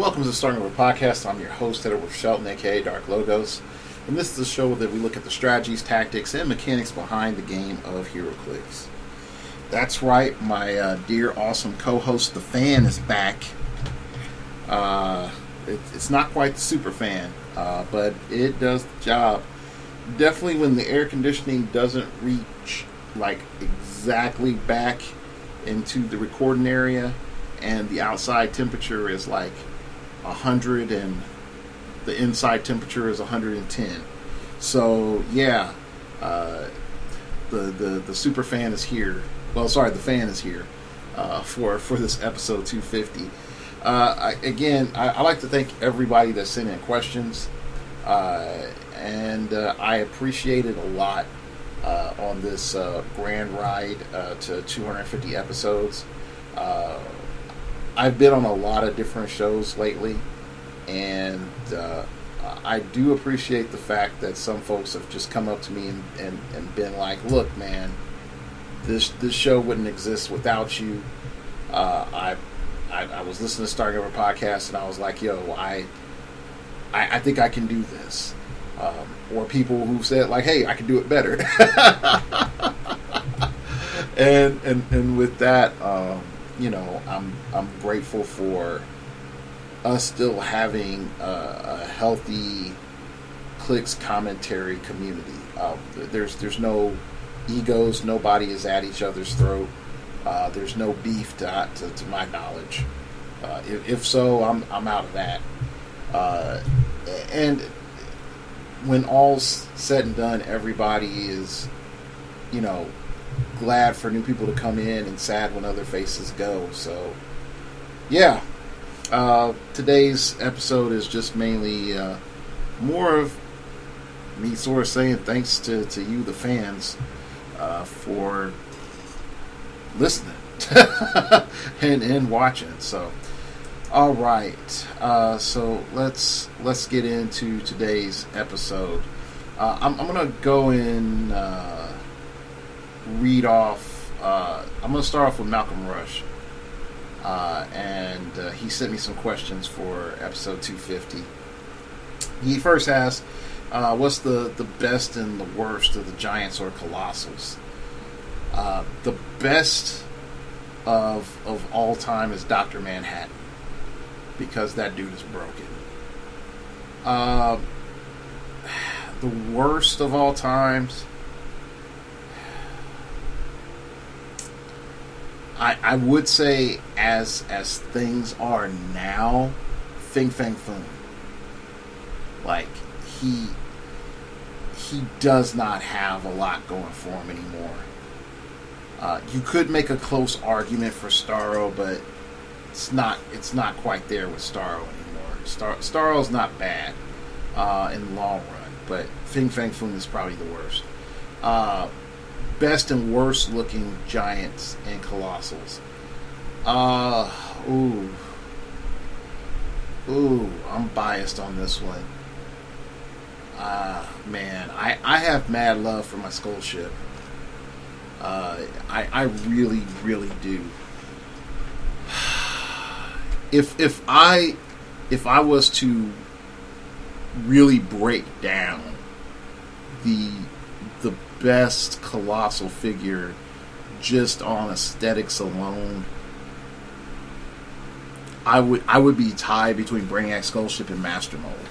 Welcome to the Starting Over Podcast. I'm your host, Edward Shelton, aka Dark Logos. And this is the show that we look at the strategies, tactics, and mechanics behind the game of heroclix. That's right, my dear, awesome co-host, the Fan, is back. It's not quite the super fan, but it does the job. Definitely when the air conditioning doesn't reach like exactly back into the recording area and the outside temperature is like 100 and the inside temperature is 110. So yeah, the super fan is here. Well, sorry, the fan is here for this episode 250. I like to thank everybody that sent in questions, and I appreciate it a lot on this grand ride to 250 episodes. I've been on a lot of different shows lately, and I do appreciate the fact that some folks have just come up to me and been like, look, man, this show wouldn't exist without you. I was listening to Starting Over Podcast, and I was like, yo, I think I can do this. Or people who said, like, hey, I can do it better. and with that, I'm grateful for us still having a healthy Clicks commentary community. There's no egos. Nobody is at each other's throat. There's no beef to my knowledge. If so, I'm out of that. And when all's said and done, everybody is, glad for new people to come in and sad when other faces go. So, yeah. Today's episode is just mainly more of me sort of saying thanks to you, the fans, for listening and watching. So, all right. So let's get into today's episode. I'm gonna go and read off. I'm gonna start off with Malcolm Rush, and he sent me some questions for episode 250. He first asked, "What's the best and the worst of the Giants or Colossals?" The best of all time is Dr. Manhattan, because that dude is broken. The worst of all times, I would say, as things are now, Fing Fang Foom. Like, he does not have a lot going for him anymore. You could make a close argument for Starro, but it's not quite there with Starro anymore. Starro's not bad in the long run, but Fing Fang Foom is probably the worst. Best and worst looking Giants and Colossals. I'm biased on this one. Man, I have mad love for my Skull Ship. I really, really do. If I was to really break down the best colossal figure just on aesthetics alone, I would be tied between Brainiac, Skullship, and Master Mold.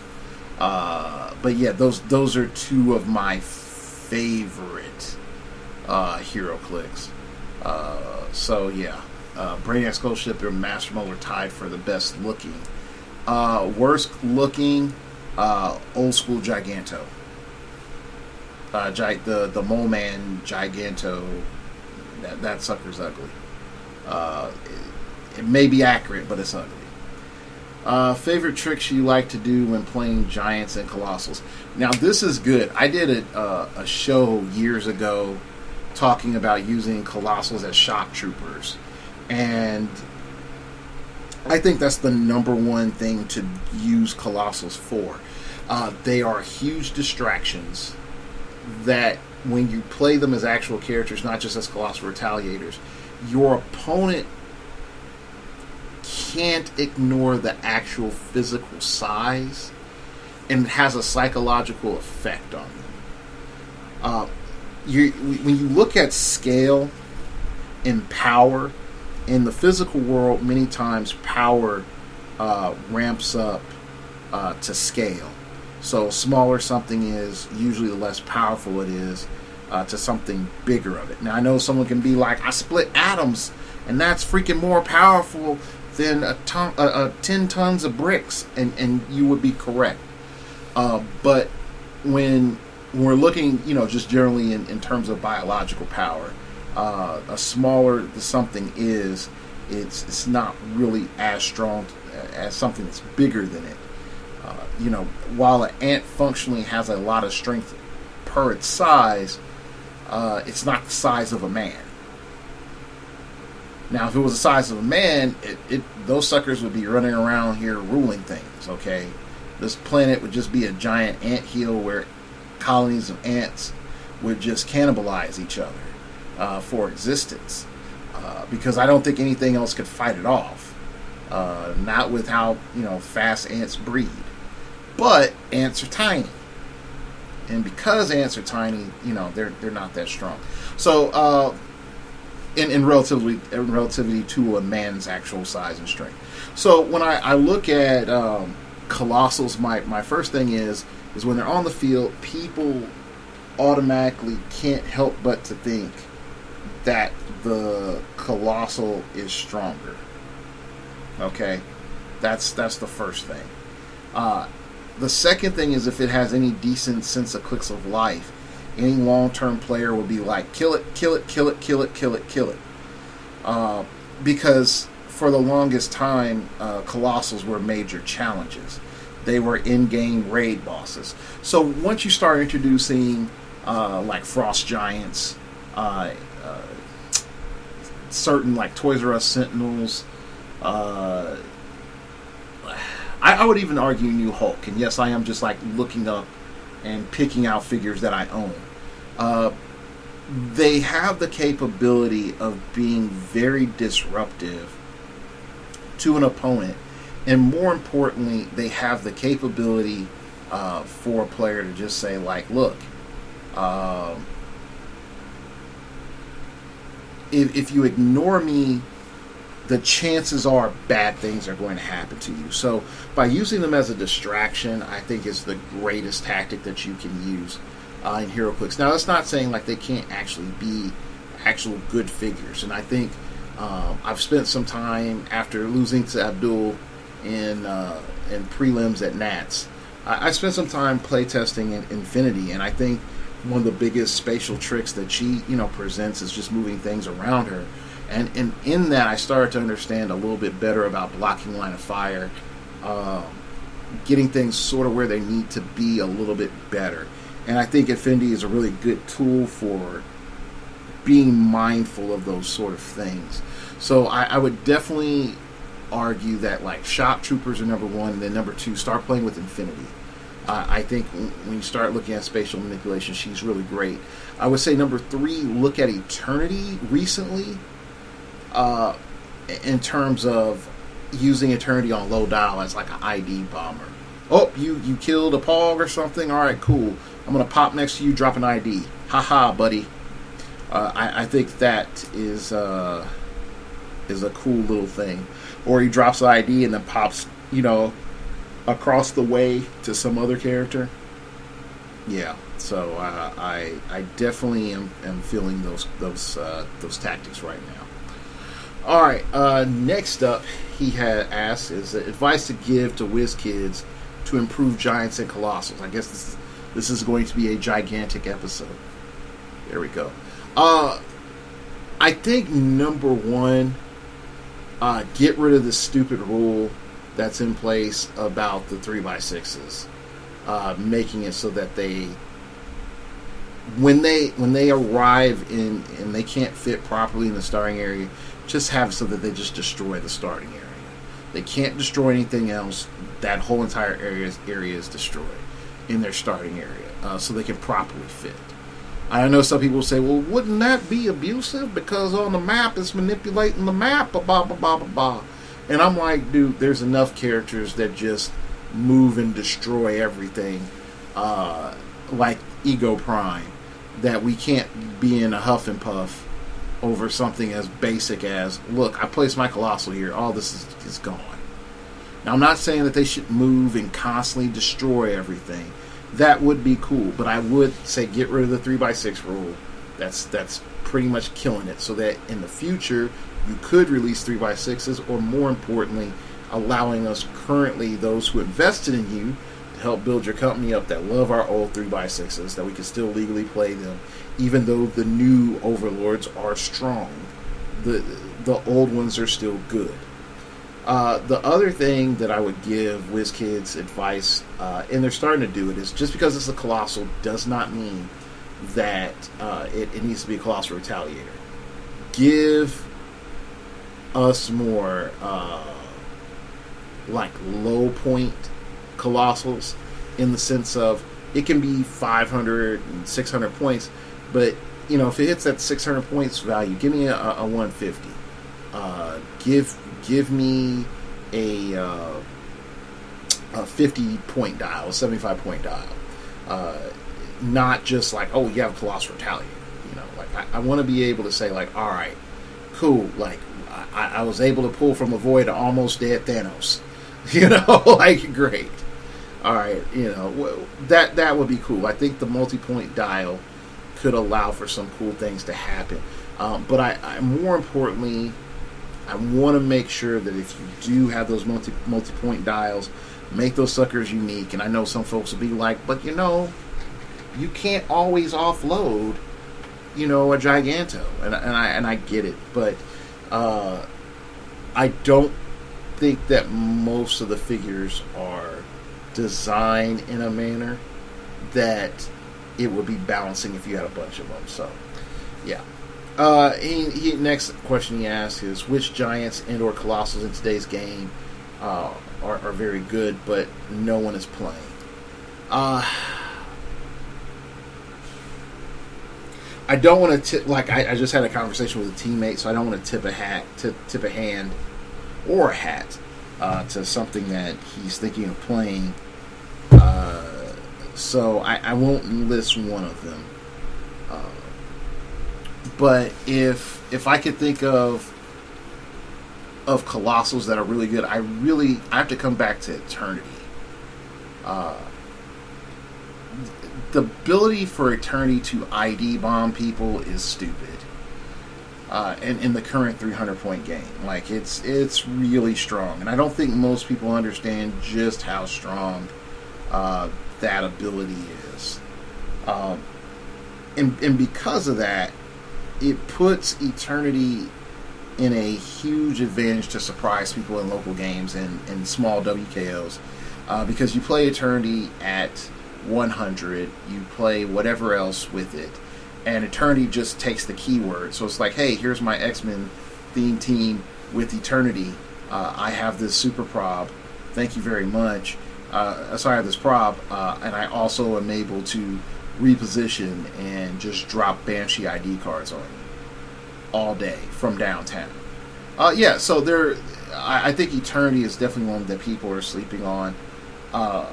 But yeah, those are two of my favorite heroclix. So yeah, Brainiac, Skullship, and Master Mold are tied for the best looking. Worst looking, old school Giganto. The Mole Man Giganto, that sucker's ugly. It may be accurate, but it's ugly. Favorite tricks you like to do when playing Giants and Colossals? Now, this is good. I did a show years ago talking about using Colossals as shock troopers, and I think that's the number one thing to use Colossals for. They are huge distractions that when you play them as actual characters, not just as Colossal Retaliators, your opponent can't ignore the actual physical size, and it has a psychological effect on them. When you look at scale and power in the physical world, many times power ramps up to scale. So smaller something is, usually the less powerful it is to something bigger of it. Now I know someone can be like, I split atoms, and that's freaking more powerful than 10 tons of bricks, and you would be correct. But when we're looking, just generally in terms of biological power, a smaller the something is, it's not really as strong as something that's bigger than it. While an ant functionally has a lot of strength per its size, it's not the size of a man. Now, if it was the size of a man, those suckers would be running around here ruling things, okay? This planet would just be a giant anthill where colonies of ants would just cannibalize each other for existence. Because I don't think anything else could fight it off. Not with how, fast ants breed. But ants are tiny. And because ants are tiny, they're not that strong. So, in relativity to a man's actual size and strength. So when I look at colossals, my first thing is when they're on the field, people automatically can't help but to think that the colossal is stronger. Okay, that's the first thing. The second thing is if it has any decent sense of clicks of life, any long-term player would be like, kill it, kill it, kill it, kill it, kill it, kill it. Because for the longest time, colossals were major challenges. They were in-game raid bosses. So once you start introducing like frost giants, certain like Toys R Us Sentinels, I would even argue New Hulk. And yes, I am just like looking up and picking out figures that I own. They have the capability of being very disruptive to an opponent, and more importantly, they have the capability for a player to just say, like, look, if you ignore me, the chances are bad things are going to happen to you. So by using them as a distraction, I think is the greatest tactic that you can use in heroclix. Now, that's not saying like they can't actually be actual good figures. And I think I've spent some time after losing to Abdul in prelims at Nats. I spent some time playtesting in Infinity, and I think one of the biggest spatial tricks that she presents is just moving things around her. And in that, I started to understand a little bit better about blocking line of fire, getting things sort of where they need to be a little bit better. And I think Infinity is a really good tool for being mindful of those sort of things. So I would definitely argue that like Shock Troopers are number one, and then number two, start playing with Infinity. I think when you start looking at spatial manipulation, she's really great. I would say number three, look at Eternity recently. In terms of using Eternity on low dial as like an ID bomber. Oh, you killed a Pog or something? Alright, cool. I'm going to pop next to you, drop an ID. Haha, buddy. I think that is a cool little thing. Or he drops an ID and then pops, across the way to some other character. Yeah, so I definitely am feeling those tactics right now. All right, next up, he had asked is advice to give to whiz kids to improve giants and colossals. I guess this is going to be a gigantic episode. There we go. I think number one, get rid of the stupid rule that's in place about the 3x6s, making it so that when they arrive in and they can't fit properly in the starting area, just have it so that they just destroy the starting area. They can't destroy anything else. That whole entire area is destroyed in their starting area, so they can properly fit. I know some people say, well, wouldn't that be abusive? Because on the map, it's manipulating the map, blah, blah, blah, blah, blah. And I'm like, dude, there's enough characters that just move and destroy everything, like Ego Prime, that we can't be in a huff and puff over something as basic as, look, I placed my Colossal here, all this is gone. Now, I'm not saying that they should move and constantly destroy everything. That would be cool, but I would say get rid of the 3x6 rule. That's pretty much killing it, so that in the future you could release 3x6s, or more importantly, allowing us currently, those who invested in you to help build your company up, that love our old 3x6s, that we can still legally play them, even though the new overlords are strong. The old ones are still good. The other thing that I would give WizKids advice, and they're starting to do it, is just because it's a Colossal does not mean that it needs to be a Colossal Retaliator. Give us more like low point Colossals, in the sense of it can be 500 and 600 points, but you know, if it hits that 600 points value, give me a 150. Give me a 50 point dial, a 75 point dial. Not just like, oh, you have Colossal Retaliator. You know, like I want to be able to say like, all right, cool. Like I was able to pull from a void to almost dead Thanos. You know, like great. All right, you know that would be cool. I think the multi-point dial could allow for some cool things to happen. But I more importantly, I want to make sure that if you do have those multi-point dials, make those suckers unique. And I know some folks will be like, but you know, you can't always offload, you know, a Giganto, and I get it, but I don't think that most of the figures are designed in a manner that it would be balancing if you had a bunch of them. So, yeah. Next question he asked is, which Giants and or Colossals in today's game are very good, but no one is playing? I don't want to tip, like I just had a conversation with a teammate, so I don't want to tip a hand or a hat to something that he's thinking of playing. So I won't list one of them. But if I could think of Colossals that are really good, I have to come back to Eternity. The ability for Eternity to ID bomb people is stupid. In the current 300 point game, like it's really strong, and I don't think most people understand just how strong that ability is. And because of that, it puts Eternity in a huge advantage to surprise people in local games and small WKOs, because you play Eternity at 100, you play whatever else with it, and Eternity just takes the keyword. So it's like, hey, here's my X-Men theme team with Eternity. I have this super prob. Thank you very much. So I have this prob, and I also am able to reposition and just drop Banshee ID cards on you all day from downtown. Yeah, so I think Eternity is definitely one that people are sleeping on. I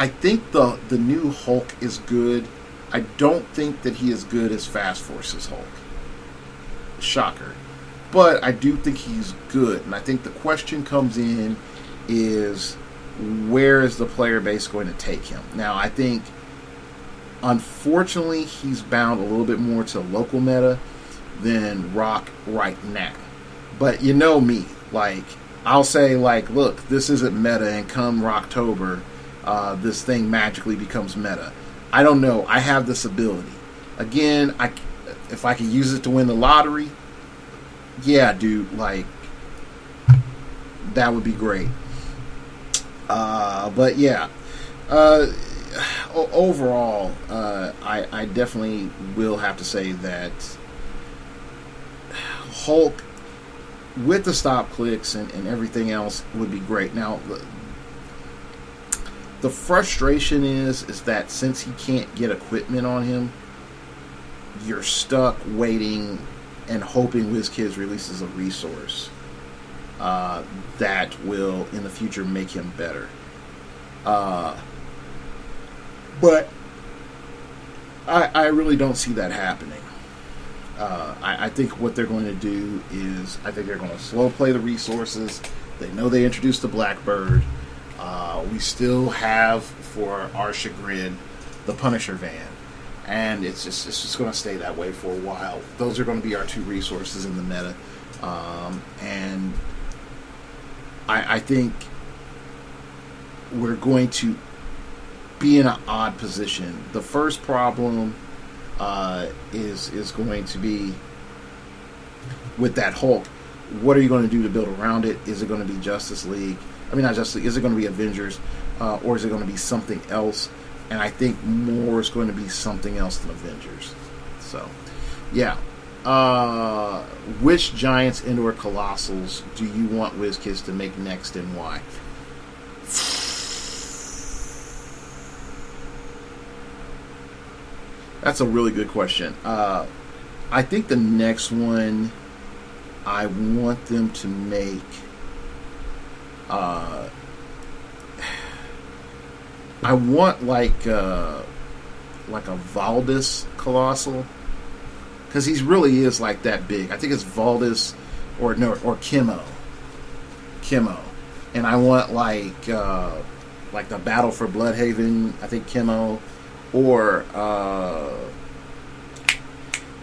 think the new Hulk is good. I don't think that he is good as Fast Force's Hulk. Shocker. But I do think he's good. And I think the question comes in is, where is the player base going to take him? Now, I think, unfortunately, he's bound a little bit more to local meta than Rock right now. But you know me. Like, I'll say, like, look, this isn't meta, and come Rocktober, this thing magically becomes meta. I don't know. I have this ability. Again, if I could use it to win the lottery, yeah, dude, like, that would be great. But yeah, overall, I definitely will have to say that Hulk, with the stop clicks and everything else, would be great. Now, the frustration is that since he can't get equipment on him, you're stuck waiting and hoping WizKids releases a resource that will in the future make him better. But I really don't see that happening. I think what they're going to do is I think they're going to slow play the resources. They know they introduced the Blackbird. We still have, for our chagrin, the Punisher van. And it's just going to stay that way for a while. Those are going to be our two resources in the meta. And I think we're going to be in an odd position. The first problem is going to be with that Hulk. What are you going to do to build around it? Is it going to be Justice League? I mean, not Justice League. Is it going to be Avengers? Or is it going to be something else? And I think more is going to be something else than Avengers. So, yeah. Which Giants and/or Colossals do you want WizKids to make next, and why? That's a really good question. I think the next one I want them to make, I want like a Valdis Colossal, because he really is like that big. I think it's Valdis or Kimmo, and I want like the Battle for Bloodhaven. I think Kimmo, or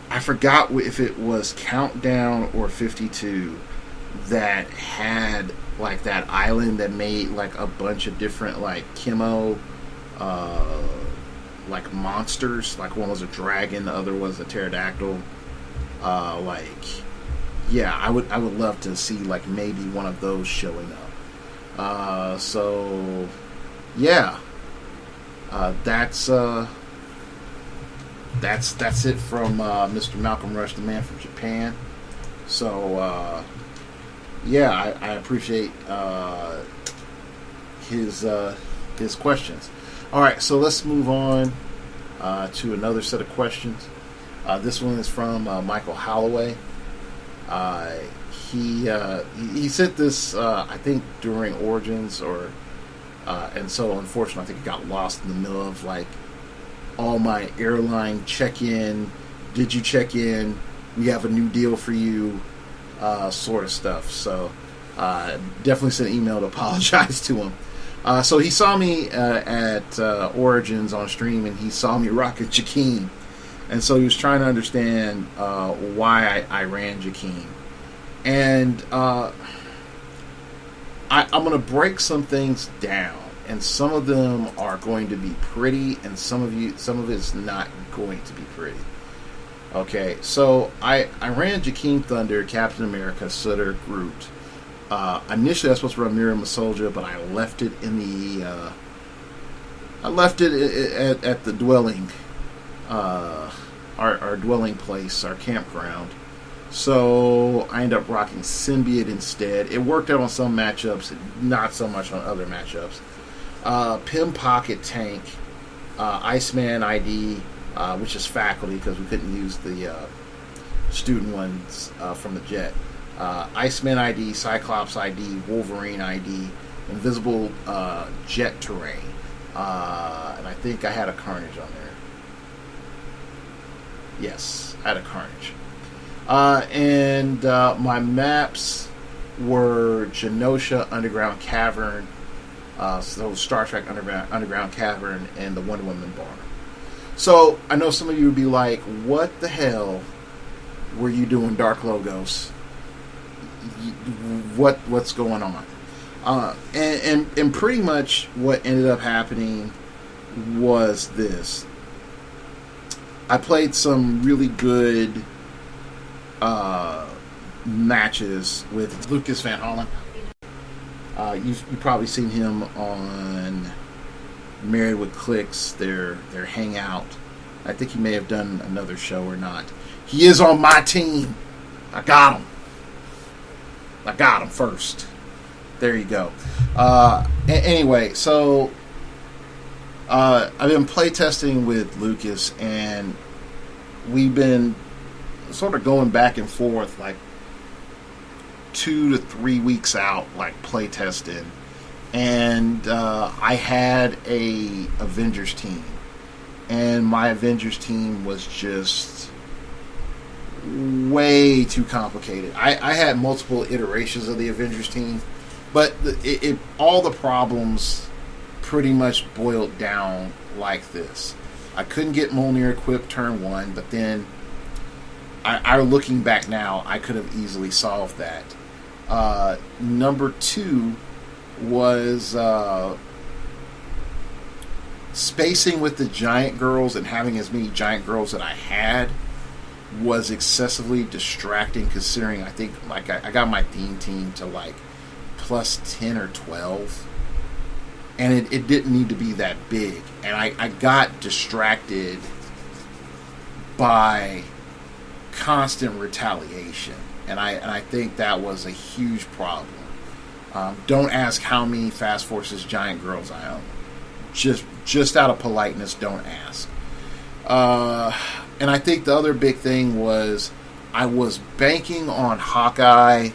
I forgot if it was Countdown or 52 that had like that island that made like a bunch of different like Kimmo like monsters. Like one was a dragon, the other was a pterodactyl. I would love to see like maybe one of those showing up. So yeah, that's it from Mr. Malcolm Rush, the man from Japan. So I appreciate his questions. All right, so let's move on to another set of questions. This one is from Michael Holloway. He sent this I think during Origins, and so unfortunately I think it got lost in the middle of like all my airline check-in. Did you check in? We have a new deal for you, sort of stuff. So definitely sent an email to apologize to him. So he saw me at Origins on stream, and he saw me rocking Jakeem. And so he was trying to understand why I ran Jakeem. And I'm going to break some things down. And some of them are going to be pretty, and some of it's not going to be pretty. Okay, so I ran Jakeem Thunder, Captain America, Sutter, Groot. Initially I was supposed to run Miriam Soldier, but I left it in the at the dwelling, our dwelling place, our campground. So I ended up rocking Symbiote instead. It worked out on some matchups, not so much on other matchups. Pim Pocket Tank, Iceman ID, which is faculty because we couldn't use the student ones from the jet. Iceman ID, Cyclops ID, Wolverine ID, Invisible Jet Terrain, and I think I had a Carnage on there. Yes, I had a Carnage. And my maps were Genosha Underground Cavern, so Star Trek Underground Cavern, and the Wonder Woman Barn. So I know some of you would be like, "What the hell were you doing, Dark Logos? What's going on?" And pretty much what ended up happening was this. I played some really good matches with Lucas Van Hollen. You've probably seen him on Married with Clicks, their hangout. I think he may have done another show or not. He is on my team. I got him first. There you go. Anyway, so I've been playtesting with Lucas, and we've been sort of going back and forth, like 2 to 3 weeks out, like play testing, and I had a Avengers team, and my Avengers team was just way too complicated. I had multiple iterations of the Avengers team, but all the problems pretty much boiled down like this. I couldn't get Mjolnir equipped turn 1, but then I looking back now, I could have easily solved that. Number 2 was spacing with the giant girls, and having as many giant girls that I had was excessively distracting, considering I think like I got my theme team to like plus 10 or 12, and it didn't need to be that big, and I got distracted by constant retaliation, and I think that was a huge problem. Don't ask how many Fast Forces giant girls I own. Just out of politeness, don't ask. And I think the other big thing was I was banking on Hawkeye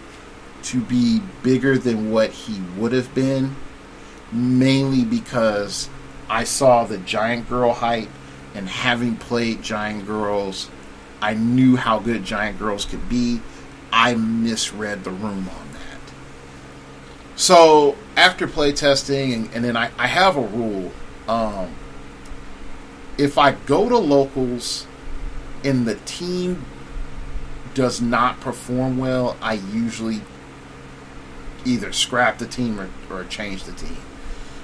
to be bigger than what he would have been, mainly because I saw the giant girl hype, and having played giant girls, I knew how good giant girls could be. I misread the room on that. So after play testing, and then I have a rule. If I go to locals and the team does not perform well, I usually either scrap the team or change the team.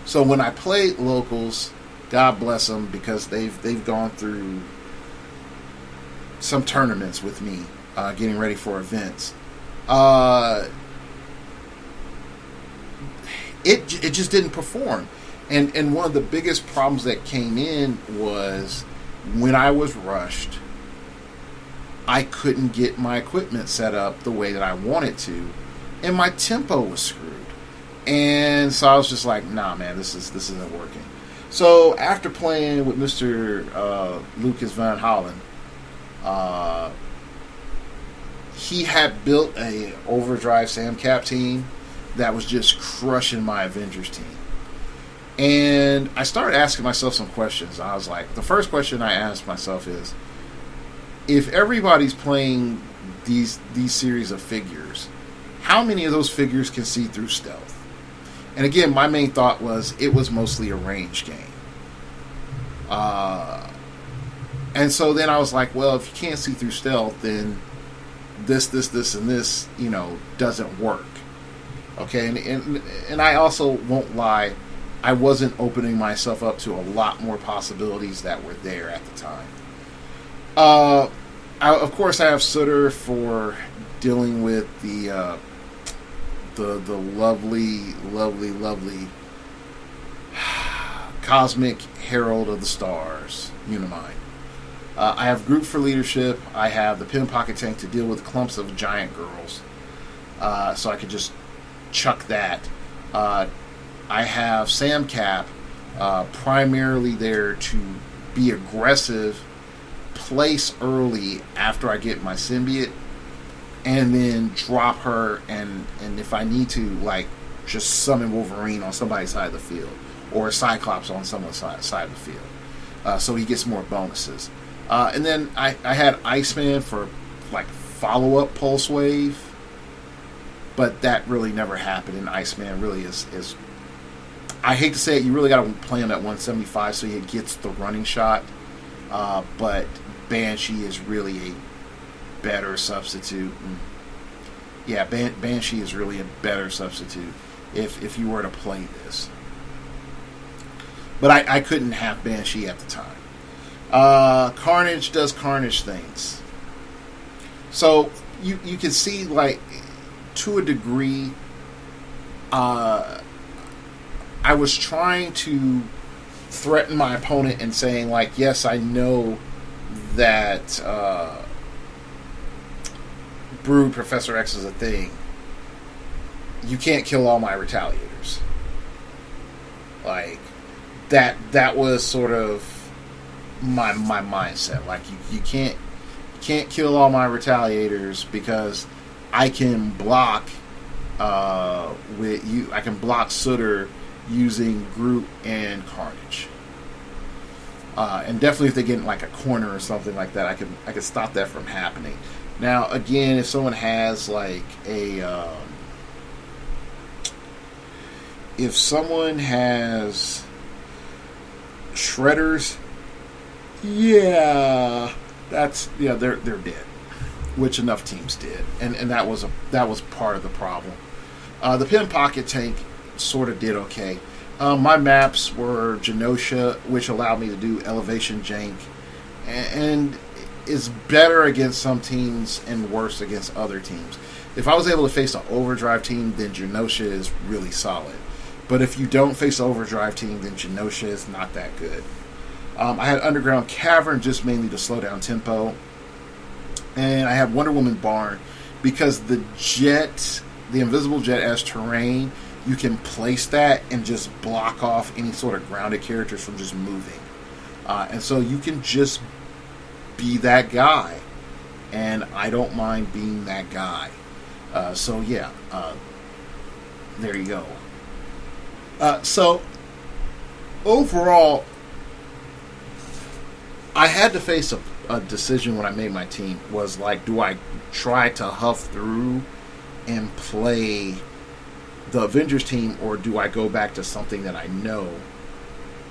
So when I play locals, God bless them, because they've gone through some tournaments with me, getting ready for events. It just didn't perform. And one of the biggest problems that came in was when I was rushed, I couldn't get my equipment set up the way that I wanted to, and my tempo was screwed. And so I was just like, nah, man, this isn't working. So after playing with Mr. Lucas Van Hollen, he had built a overdrive Samcap team that was just crushing my Avengers team. And I started asking myself some questions. I was like, the first question I asked myself is, if everybody's playing these series of figures, how many of those figures can see through stealth? And again, my main thought was it was mostly a range game. And so then I was like, well, if you can't see through stealth, then this, and this, doesn't work. Okay, and I also won't lie, I wasn't opening myself up to a lot more possibilities that were there at the time. Of course, I have Sutter for dealing with the lovely Cosmic Herald of the Stars, Unimind. I have Group for leadership. I have the Pin Pocket Tank to deal with clumps of giant girls, so I could just chuck that. I have Samcap primarily there to be aggressive, place early after I get my symbiote, and then drop her, and if I need to, like, just summon Wolverine on somebody's side of the field, or Cyclops on someone's side of the field, so he gets more bonuses. And then I had Iceman for, like, follow-up Pulse Wave, but that really never happened, and Iceman really is I hate to say it, you really got to play him at 175 so he gets the running shot, but Banshee is really a better substitute. And yeah, Banshee is really a better substitute if you were to play this. But I couldn't have Banshee at the time. Carnage does Carnage things. So you can see, like, to a degree, I was trying to threaten my opponent and saying, like, yes, I know that Brood Professor X is a thing. You can't kill all my retaliators. Like, that was sort of my mindset. Like, you can't can't kill all my retaliators because I can block with you. I can block Sooter using Groot and Carnage. And definitely if they get in like a corner or something like that, I can stop that from happening. Now, again, if someone has like if someone has shredders, they're dead, which enough teams did, and that was part of the problem. The pin pocket tank sort of did okay. My maps were Genosha, which allowed me to do elevation jank, and is better against some teams and worse against other teams. If I was able to face an overdrive team, then Genosha is really solid. But if you don't face an overdrive team, then Genosha is not that good. I had Underground Cavern just mainly to slow down tempo. And I have Wonder Woman Barn because the invisible jet as terrain, you can place that and just block off any sort of grounded characters from just moving. And so you can just be that guy. And I don't mind being that guy. There you go. So overall, I had to face a decision when I made my team. Was like, do I try to huff through and play the Avengers team, or do I go back to something that I know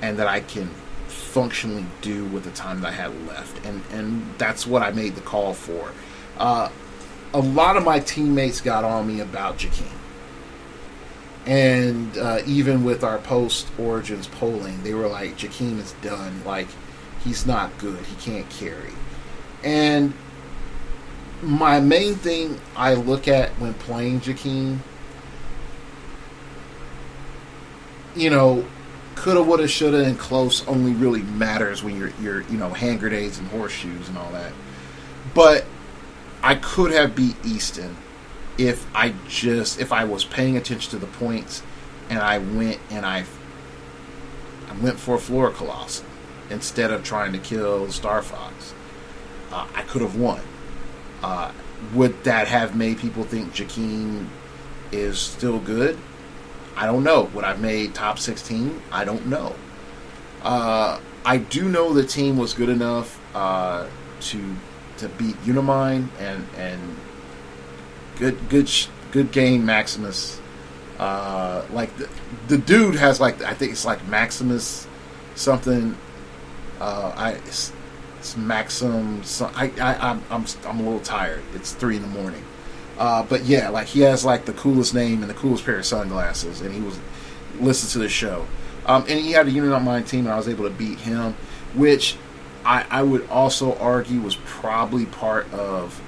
and that I can functionally do with the time that I had left? And that's what I made the call for. A lot of my teammates got on me about Jakeem. And even with our post-Origins polling, they were like, Jakeem is done. Like, he's not good. He can't carry. And my main thing I look at when playing Jakeem, coulda, woulda, shoulda, and close only really matters when you're hand grenades and horseshoes and all that. But I could have beat Easton if I was paying attention to the points and I went for a Flora Colossal instead of trying to kill Star Fox. I could have won. Would that have made people think Jakeem is still good? I don't know. Would I have made top 16? I don't know. I do know the team was good enough to beat Unimind and good game Maximus. Like the dude has I think it's like Maximus something. It's Maxim. I'm a little tired. It's 3 a.m. But yeah, like he has like the coolest name and the coolest pair of sunglasses, and he was listened to the show. And he had a Unimind team, and I was able to beat him, which I would also argue was probably part of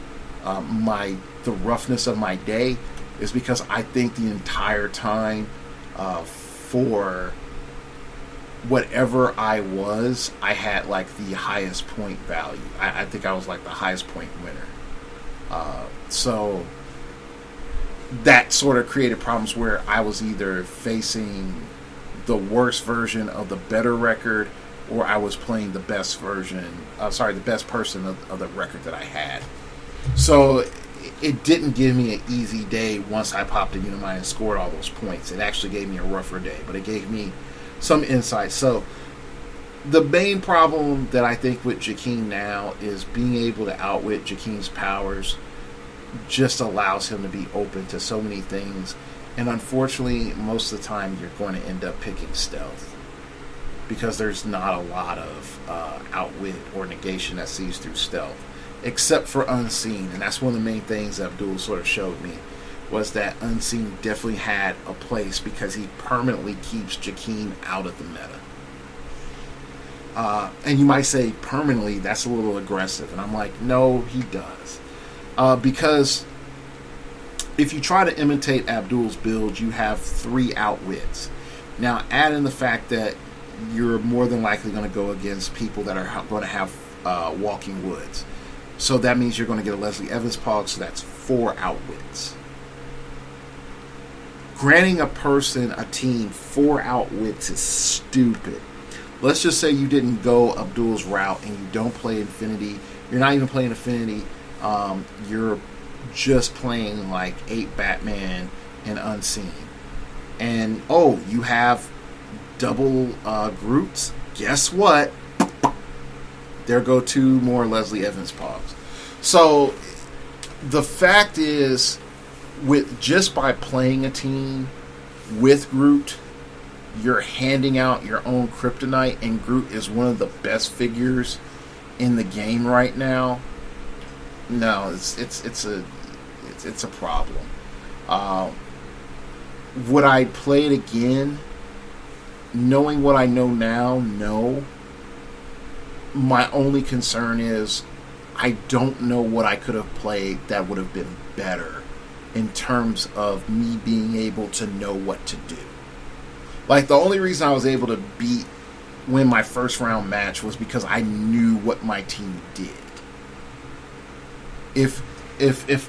the roughness of my day, is because I think the entire time for whatever I was, I had like the highest point value. I think I was like the highest point winner. So that sort of created problems where I was either facing the worst version of the better record, or I was playing the best version, the best person of the record that I had. So it didn't give me an easy day once I popped in Unimind and scored all those points. It actually gave me a rougher day, but it gave me some insight. So the main problem that I think with Jakeem now is being able to outwit Jakeem's powers just allows him to be open to so many things. And unfortunately, most of the time, you're going to end up picking stealth because there's not a lot of outwit or negation that sees through stealth, except for Unseen. And that's one of the main things that Abdul sort of showed me, was that Unseen definitely had a place because he permanently keeps Jakeem out of the meta. And you might say permanently, that's a little aggressive. And I'm like, no, he does. Because if you try to imitate Abdul's build, you have 3 outwits. Now, add in the fact that you're more than likely going to go against people that are going to have Walking Woods. So that means you're going to get a Leslie Evans Pog, so that's 4 outwits. Granting a team 4 outwits is stupid. Let's just say you didn't go Abdul's route and you don't play Infinity You're not even playing Affinity. You're just playing like 8 Batman and Unseen. And oh, you have double Groots. Guess what? There go 2 more Leslie Evans Pogs. So the fact is, with just by playing a team with Groot, you're handing out your own kryptonite, and Groot is one of the best figures in the game right now. No, it's a problem. Would I play it again? Knowing what I know now, no. My only concern is I don't know what I could have played that would have been better in terms of me being able to know what to do. Like, the only reason I was able to win my first round match was because I knew what my team did. If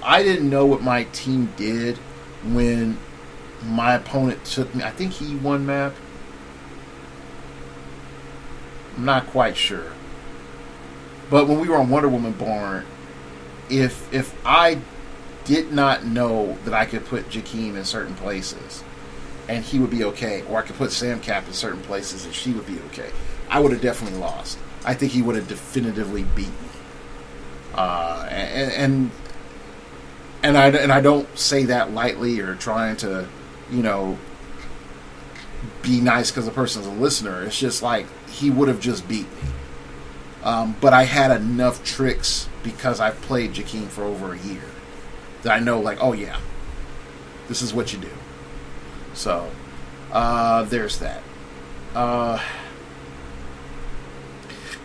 I didn't know what my team did when my opponent took me, I think he won map. I'm not quite sure. But when we were on Wonder Woman Barn, if I did not know that I could put Jakeem in certain places and he would be okay, or I could put Sam Cap in certain places and she would be okay, I would have definitely lost. I think he would have definitively beat me. And I don't say that lightly or trying to, be nice because the person's a listener. It's just like he would have just beat me. But I had enough tricks because I've played Jakeem for over a year that I know, like, oh yeah, this is what you do. So, there's that.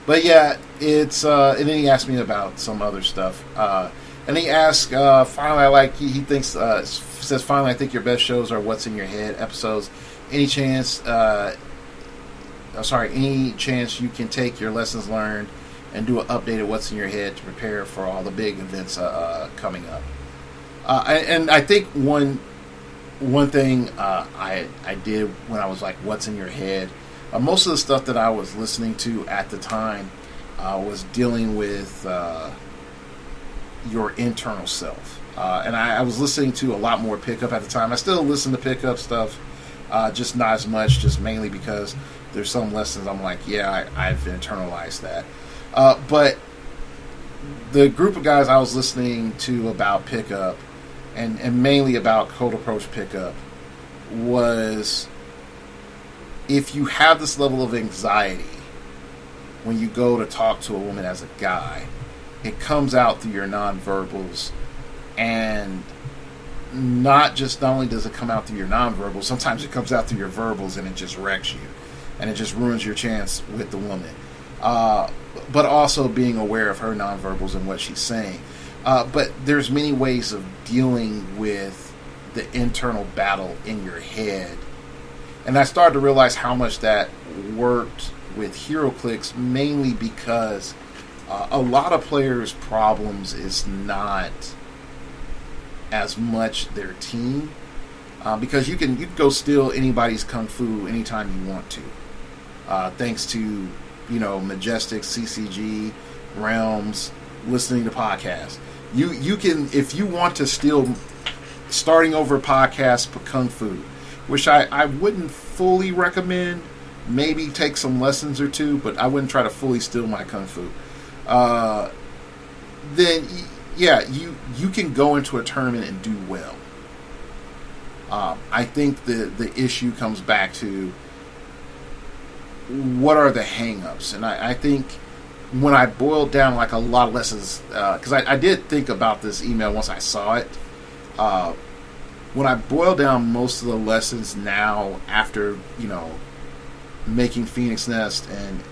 But yeah, it's, and then he asked me about some other stuff. And he asked, finally, he thinks, says, finally, I think your best shows are What's in Your Head episodes. Any chance you can take your lessons learned and do an updated What's in Your Head to prepare for all the big events coming up? And I think one thing I did when I was like, What's in Your Head? Most of the stuff that I was listening to at the time was dealing with your internal self. And I was listening to a lot more Pickup at the time. I still listen to Pickup stuff, just not as much, just mainly because there's some lessons I'm like, yeah, I've internalized that. But the group of guys I was listening to about Pickup, and mainly about Cold Approach Pickup, was if you have this level of anxiety when you go to talk to a woman as a guy, it comes out through your nonverbals. And not only does it come out through your nonverbals, sometimes it comes out through your verbals and it just wrecks you. And it just ruins your chance with the woman. But also being aware of her nonverbals and what she's saying. But there's many ways of dealing with the internal battle in your head. And I started to realize how much that worked with heroclix, mainly because a lot of players' problems is not as much their team, because you can go steal anybody's kung fu anytime you want to, thanks to Majestic, CCG, Realms, listening to podcasts. You can, if you want to steal starting over podcasts for kung fu, which I wouldn't fully recommend. Maybe take some lessons or two, but I wouldn't try to fully steal my kung fu. Then yeah, you can go into a tournament and do well. I think the issue comes back to what are the hang-ups. And I think when I boiled down like a lot of lessons, because I did think about this email once I saw it, when I boil down most of the lessons now after, making Phoenix Nest and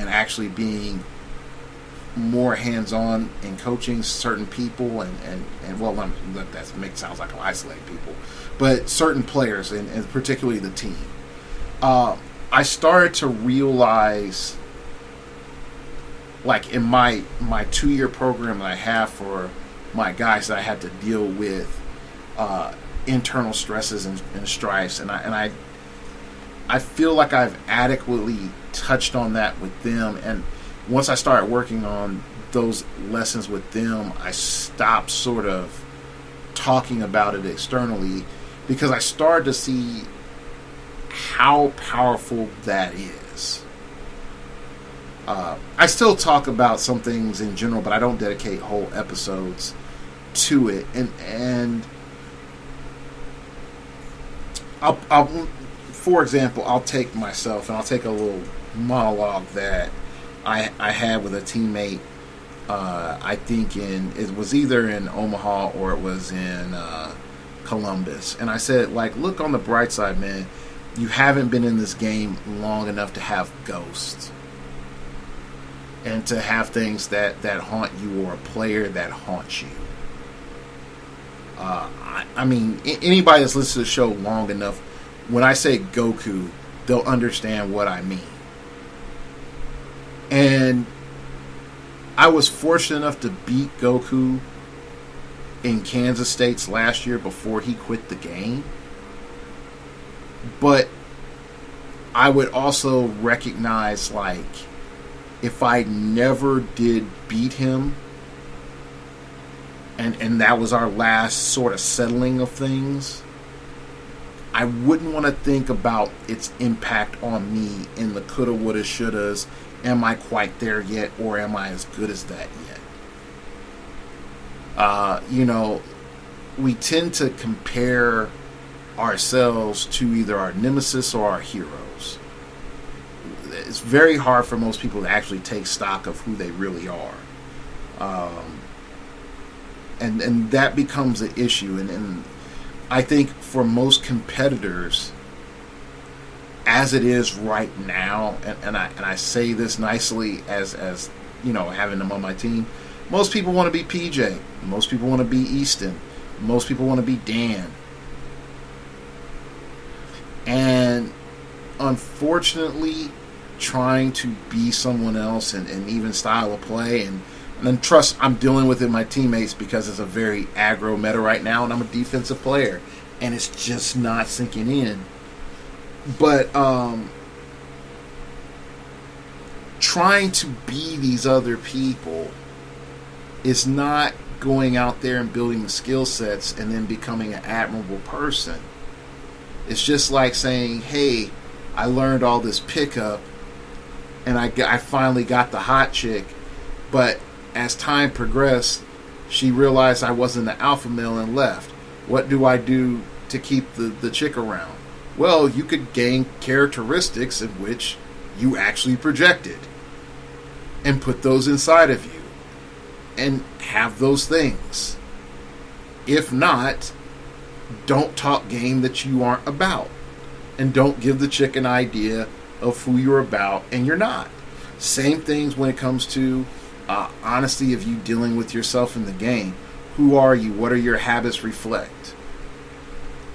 actually being more hands-on in coaching certain people and well, that sounds like I'm isolating people, but certain players and particularly the team. I started to realize, like in my 2-year program that I have for my guys, that I had to deal with internal stresses and strifes, and I feel like I've adequately touched on that with them. And once I started working on those lessons with them, I stopped sort of talking about it externally because I started to see how powerful that is. I still talk about some things in general, but I don't dedicate whole episodes to it. And I'll for example, I'll take myself and I'll take a little monologue that I had with a teammate. I think it was either in Omaha or it was in Columbus, and I said, like, look on the bright side, man. You haven't been in this game long enough to have ghosts and to have things that haunt you, or a player that haunts you. I mean, anybody that's listened to the show long enough, when I say Goku, they'll understand what I mean. And I was fortunate enough to beat Goku in Kansas State's last year before he quit the game. But I would also recognize, like, if I never did beat him, and that was our last sort of settling of things, I wouldn't want to think about its impact on me in the coulda, woulda, shouldas. Am I quite there yet, or am I as good as that yet? We tend to compare ourselves to either our nemesis or our heroes. It's very hard for most people to actually take stock of who they really are. And that becomes an issue. And I think for most competitors, as it is right now, and I say this nicely as having them on my team, most people want to be PJ. Most people want to be Easton. Most people want to be Dan. And unfortunately, trying to be someone else and even style of play, and trust, I'm dealing with it with my teammates because it's a very aggro meta right now, and I'm a defensive player, and it's just not sinking in. But trying to be these other people is not going out there and building the skill sets and then becoming an admirable person. It's just like saying, hey, I learned all this pickup and I finally got the hot chick, but as time progressed, she realized I wasn't the alpha male and left. What do I do to keep the chick around? Well, you could gain characteristics in which you actually projected and put those inside of you and have those things. If not, don't talk game that you aren't about, and don't give the chick an idea of who you're about and you're not. Same things when it comes to honesty of you dealing with yourself in the game. Who are you? What are your habits reflect?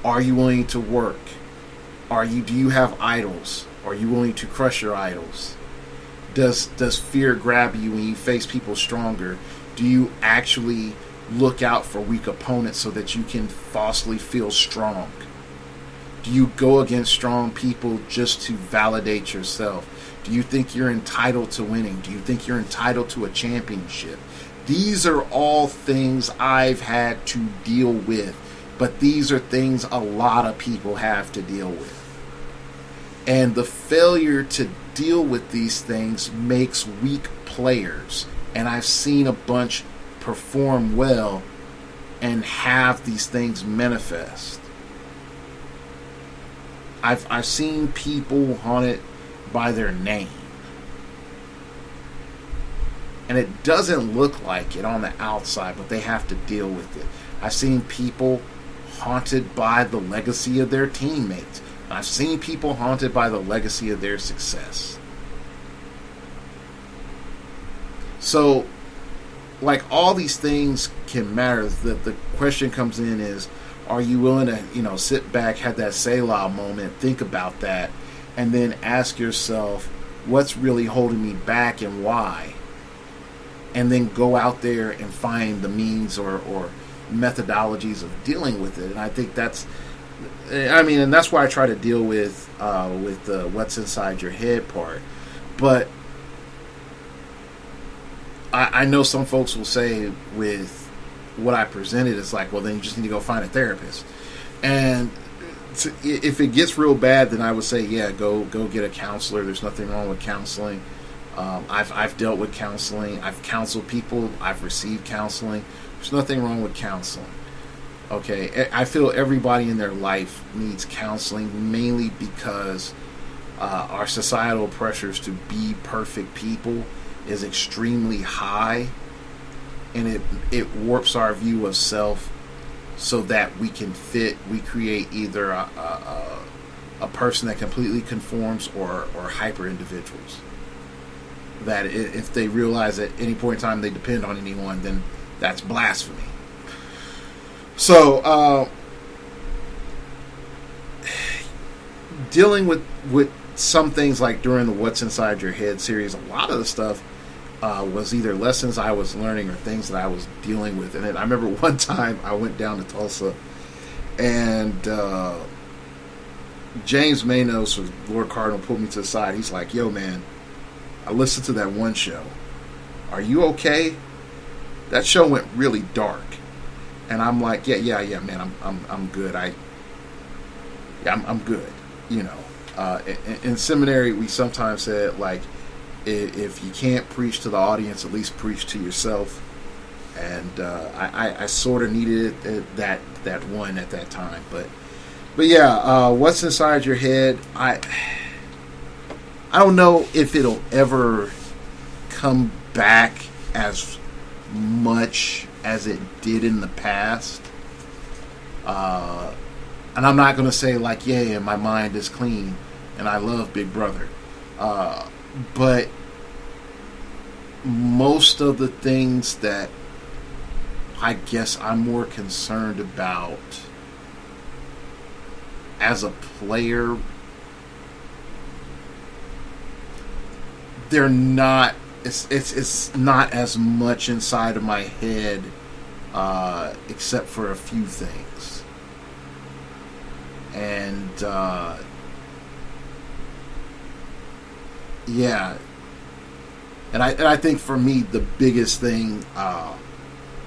Are you willing to work? Do you have idols? Are you willing to crush your idols? Does fear grab you when you face people stronger? Do you actually look out for weak opponents so that you can falsely feel strong? Do you go against strong people just to validate yourself? Do you think you're entitled to winning? Do you think you're entitled to a championship? These are all things I've had to deal with, but these are things a lot of people have to deal with. And the failure to deal with these things makes weak players. And I've seen a bunch perform well and have these things manifest. I've seen people haunted by their name. And it doesn't look like it on the outside, but they have to deal with it. I've seen people haunted by the legacy of their teammates. I've seen people haunted by the legacy of their success. So, like, all these things can matter. The question comes in is, are you willing to, sit back, have that Selah moment, think about that, and then ask yourself, what's really holding me back and why? And then go out there and find the means or methodologies of dealing with it. And I think that's, and that's why I try to deal with the what's inside your head part. But I know some folks will say with what I presented, it's like, well, then you just need to go find a therapist. And if it gets real bad, then I would say, yeah, go get a counselor. There's nothing wrong with counseling. I've dealt with counseling. I've counseled people. I've received counseling. There's nothing wrong with counseling. Okay, I feel everybody in their life needs counseling, mainly because our societal pressures to be perfect people is extremely high, and it warps our view of self so that we can fit. We create either a person that completely conforms or hyper individuals. That if they realize at any point in time they depend on anyone, then that's blasphemy. So, dealing with some things like during the What's Inside Your Head series, a lot of the stuff was either lessons I was learning or things that I was dealing with. And I remember one time I went down to Tulsa, and James Manos, Lord Cardinal, pulled me to the side. He's like, "Yo, man, I listened to that one show. Are you okay? That show went really dark." And I'm like, yeah, man, I'm good. I'm good. You know, in seminary, we sometimes said, like, if you can't preach to the audience, at least preach to yourself. And I sort of needed that one at that time. But yeah, What's Inside Your Head? I don't know if it'll ever come back as much as it did in the past. And I'm not going to say like, yeah, my mind is clean and I love Big Brother. But most of the things that I guess I'm more concerned about as a player, they're not. It's not as much inside of my head, except for a few things. And yeah, and I think for me the biggest thing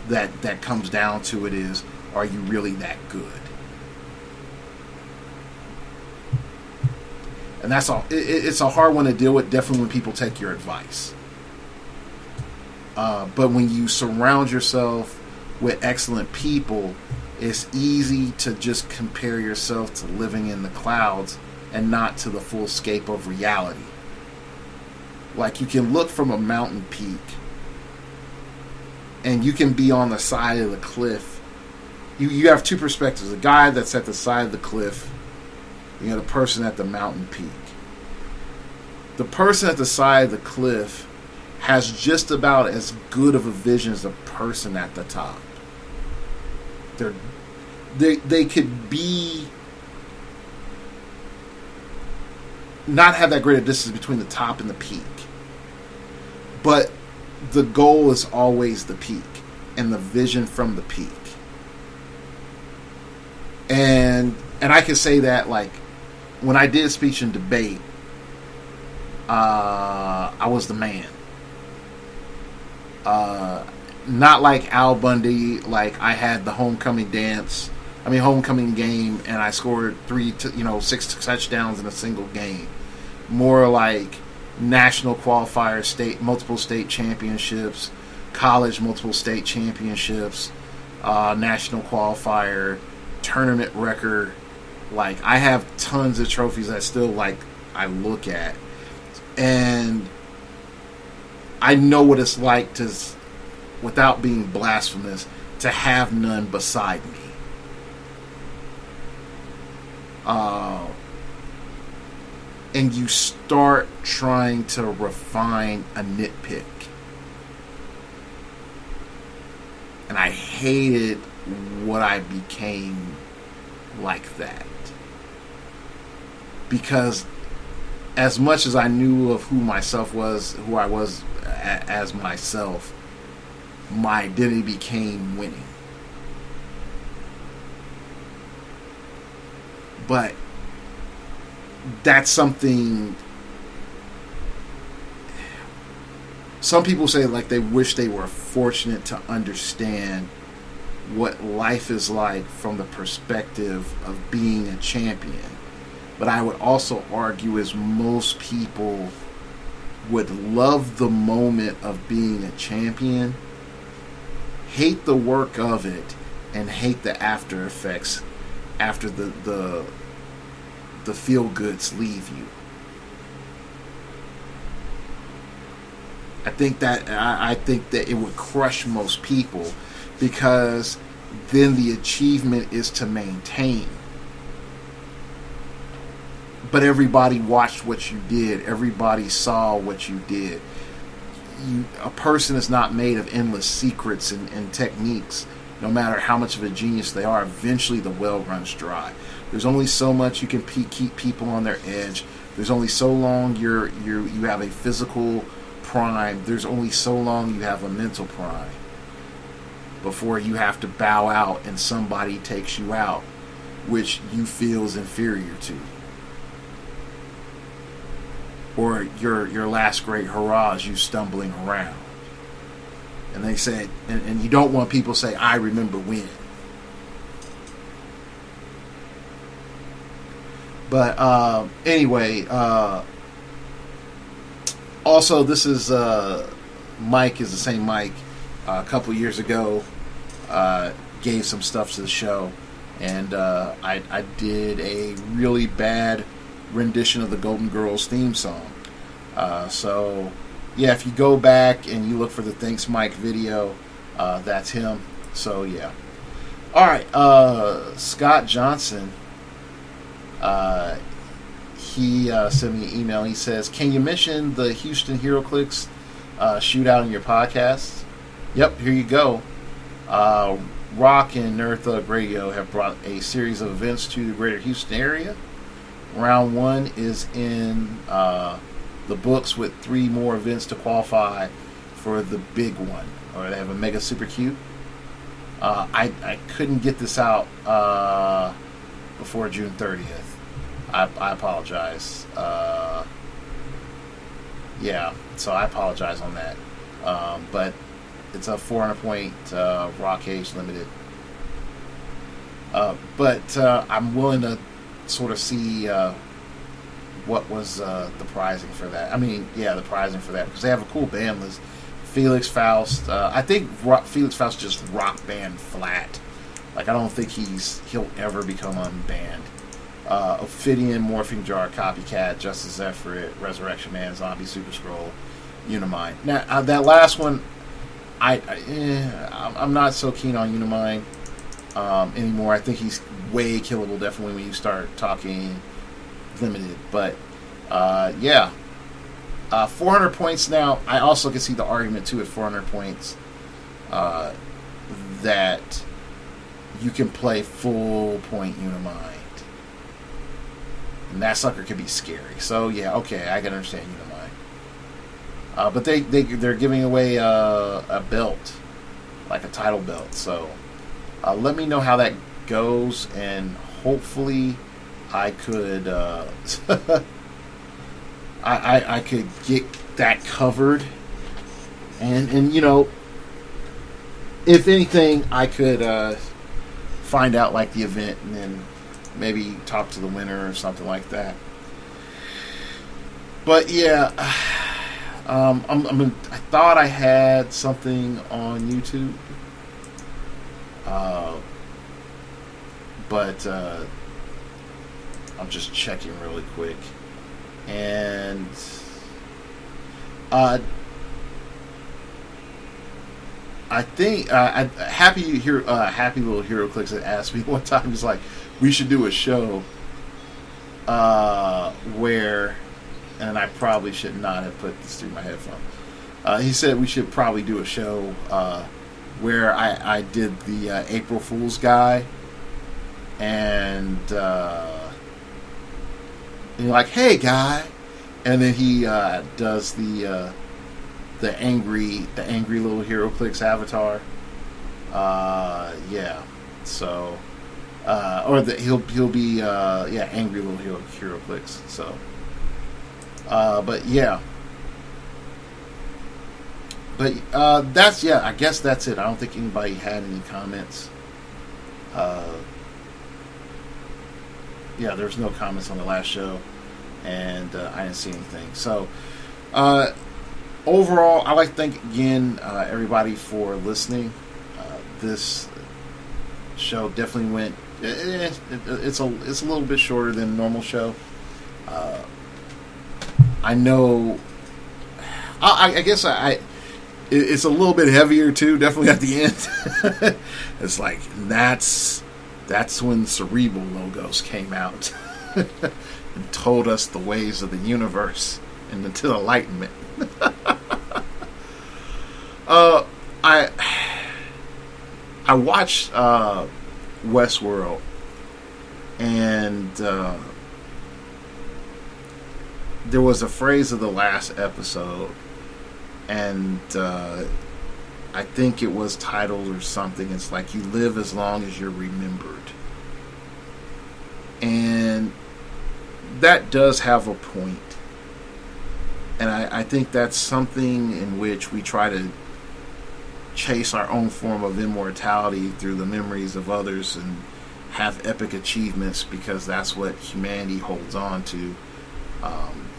that comes down to it is, are you really that good? And that's all. It's a hard one to deal with, definitely when people take your advice. But when you surround yourself with excellent people, it's easy to just compare yourself to living in the clouds and not to the full scape of reality. Like, you can look from a mountain peak and you can be on the side of the cliff. You have two perspectives. The guy that's at the side of the cliff, you know, the person at the mountain peak. The person at the side of the cliff has just about as good of a vision as the person at the top. They could be not have that great a distance between the top and the peak, but the goal is always the peak and the vision from the peak. And I can say that, like, when I did speech and debate, I was the man. Not like Al Bundy, like I had the homecoming game, and I scored 6 touchdowns in a single game. More like national qualifier, multiple state championships, college multiple state championships, national qualifier, tournament record. Like, I have tons of trophies that still, like, I look at, and I know what it's like to, without being blasphemous, to have none beside me. And you start trying to refine a nitpick. And I hated what I became like that. Because as much as I knew of who I was as myself, my identity became winning. But that's something some people say like they wish they were fortunate to understand what life is like from the perspective of being a champion. But I would also argue is most people would love the moment of being a champion, hate the work of it, and hate the after effects after the feel goods leave you. I think that it would crush most people, because then the achievement is to maintain. But everybody watched what you did. Everybody saw what you did. A person is not made of endless secrets and techniques. No matter how much of a genius they are, eventually the well runs dry. There's only so much you can keep people on their edge. There's only so long you have a physical prime. There's only so long you have a mental prime before you have to bow out and somebody takes you out, which you feel is inferior to. Or your last great hurrah is you stumbling around. And they say, and you don't want people to say, I remember when. But anyway, also this is Mike is the same Mike. A couple years ago, gave some stuff to the show, and I did a really bad rendition of the Golden Girls theme song. So yeah, if you go back and you look for the Thanks Mike video, that's him. So yeah. All right, Scott Johnson. He sent me an email. He says, "Can you mention the Houston heroclix shootout in your podcast?" Yep, here you go. Rock and Nerd Thug Radio have brought a series of events to the greater Houston area. Round 1 is in the books with 3 more events to qualify for the big one. Or they have a mega super cute. I couldn't get this out before June 30th. I apologize. Yeah, so I apologize on that. But it's a 400 point rock age limited. But I'm willing to sort of see what was the pricing for that. I mean, yeah, the pricing for that, because they have a cool band list. Felix Faust. I think Felix Faust just rock band flat. Like, I don't think he'll ever become unbanned. Ophidian, Morphing Jar, Copycat, Justice Zephyr, Resurrection Man, Zombie, Super Scroll, Unimind. Now, that last one, I'm not so keen on Unimind anymore. I think he's way killable, definitely, when you start talking limited. But, yeah. 400 points now. I also can see the argument, too, at 400 points that you can play full point Unimind. And that sucker can be scary. So, yeah, okay, I can understand Unimind. But they're giving away a belt, like a title belt. So, let me know how that goes, and hopefully I could I could get that covered, and you know, if anything, I could find out like the event and then maybe talk to the winner or something like that. But yeah, I thought I had something on YouTube, but I'm just checking really quick. And I think Happy Little heroclix had asked me one time. He's like, we should do a show where, and I probably should not have put this through my headphones. He said we should probably do a show where I did the April Fool's guy, and you're like, hey guy, and then he does the angry little heroclix avatar. Yeah, so he'll be angry little heroclix. So, but yeah, But I guess that's it. I don't think anybody had any comments. There's no comments on the last show, and I didn't see anything. So, overall, I'd like to thank again everybody for listening. This show definitely went. It's a little bit shorter than a normal show. I know. I guess it's a little bit heavier too. Definitely at the end. It's like that's when Cerebral Logos came out and told us the ways of the universe and until enlightenment. I watched Westworld, and there was a phrase of the last episode, and I think it was titled or something. It's like, you live as long as you're remembered. And that does have a point. And I think that's something in which we try to chase our own form of immortality through the memories of others and have epic achievements, because that's what humanity holds on to.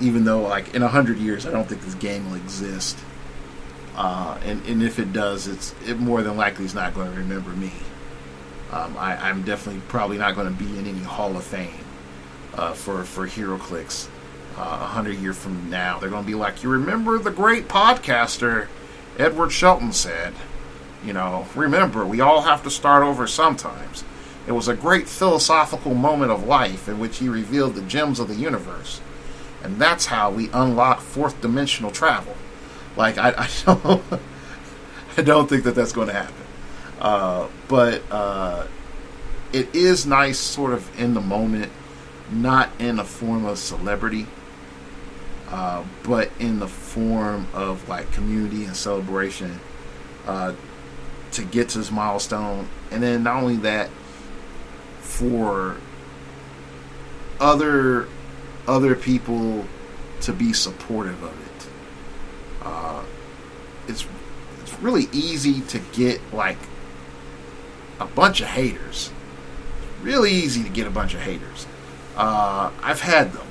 Even though, like, in 100 years, I don't think this game will exist. And if it does, it more than likely is not going to remember me. I'm definitely probably not going to be in any Hall of Fame for heroclix. 100 years from now, they're going to be like, you remember the great podcaster Edward Shelton said, remember, we all have to start over sometimes. It was a great philosophical moment of life in which he revealed the gems of the universe. And that's how we unlock fourth dimensional travel. Like, I don't think that's going to happen. But it is nice sort of in the moment, not in a form of celebrity, but in the form of, like, community and celebration, to get to this milestone. And then not only that, for other people to be supportive of it. It's really easy to get, like, a bunch of haters. Really easy to get a bunch of haters. I've had them.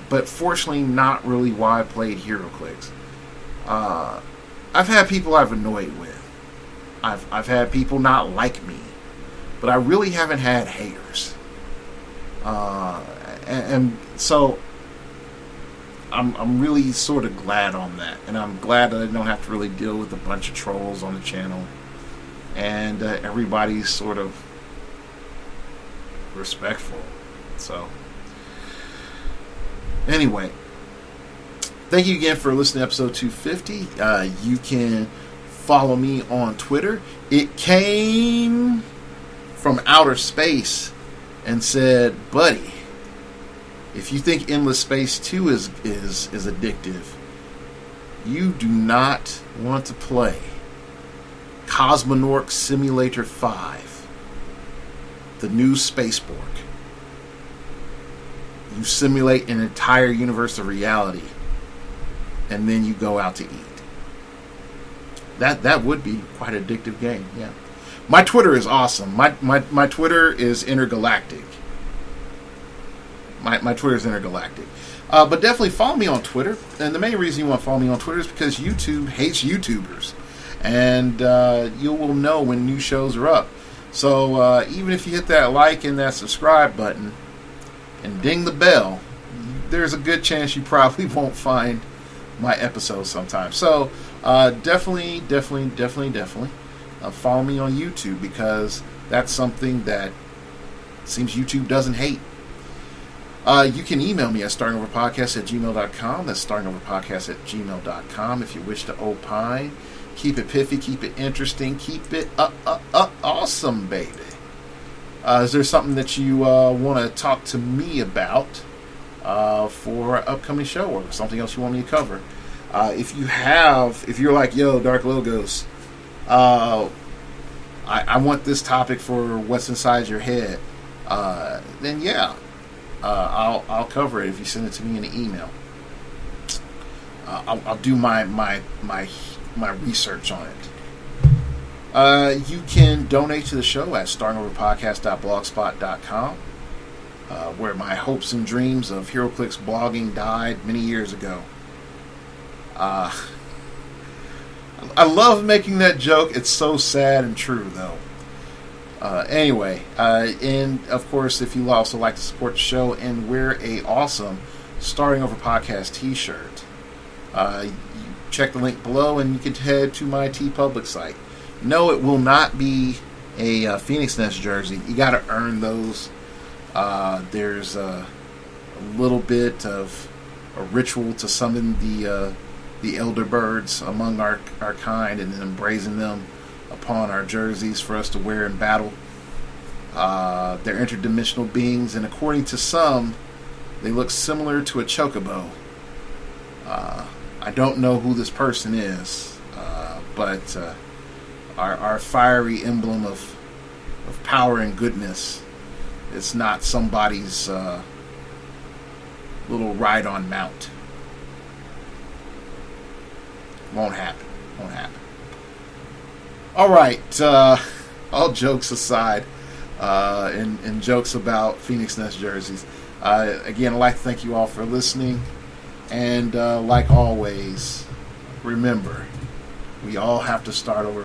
But fortunately not really why I played heroclix. I've had people I've annoyed with. I've had people not like me. But I really haven't had haters. And so I'm really sort of glad on that, and I'm glad that I don't have to really deal with a bunch of trolls on the channel, and everybody's sort of respectful. So anyway, thank you again for listening to episode 250. You can follow me on Twitter. It came from outer space and said, buddy, if you think Endless Space 2 is addictive, you do not want to play Cosmonaut Simulator 5, the new Spaceborg. You simulate an entire universe of reality, and then you go out to eat. That would be quite an addictive game, yeah. My Twitter is awesome. My Twitter is intergalactic. My Twitter is intergalactic. But definitely follow me on Twitter. And the main reason you want to follow me on Twitter is because YouTube hates YouTubers. And you will know when new shows are up. So even if you hit that like and that subscribe button and ding the bell, there's a good chance you probably won't find my episodes sometime. So definitely follow me on YouTube, because that's something that seems YouTube doesn't hate. You can email me at startingoverpodcast@gmail.com. That's startingoverpodcast@gmail.com if you wish to opine. Keep it piffy, keep it interesting, keep it awesome, baby. Is there something that you want to talk to me about for an upcoming show, or something else you want me to cover? If you're like, yo, Dark Logos, I want this topic for what's inside your head, then yeah. I'll cover it if you send it to me in an email. I'll do my research on it. You can donate to the show at startingoverpodcast.blogspot.com, where my hopes and dreams of heroclix blogging died many years ago. I love making that joke. It's so sad and true, though. Anyway, and of course, if you also like to support the show and wear a awesome Starting Over Podcast t-shirt, you check the link below and you can head to my TeePublic site. No, it will not be a Phoenix Nest jersey. You got to earn those. There's a little bit of a ritual to summon the elder birds among our kind and then embracing them upon our jerseys for us to wear in battle. They're interdimensional beings, and according to some, they look similar to a chocobo. I don't know who this person is, but our fiery emblem of power and goodness is not somebody's little ride-on mount. Won't happen. All right. All jokes aside, and jokes about Phoenix Nest jerseys. Again, I'd like to thank you all for listening. And like always, remember, we all have to start over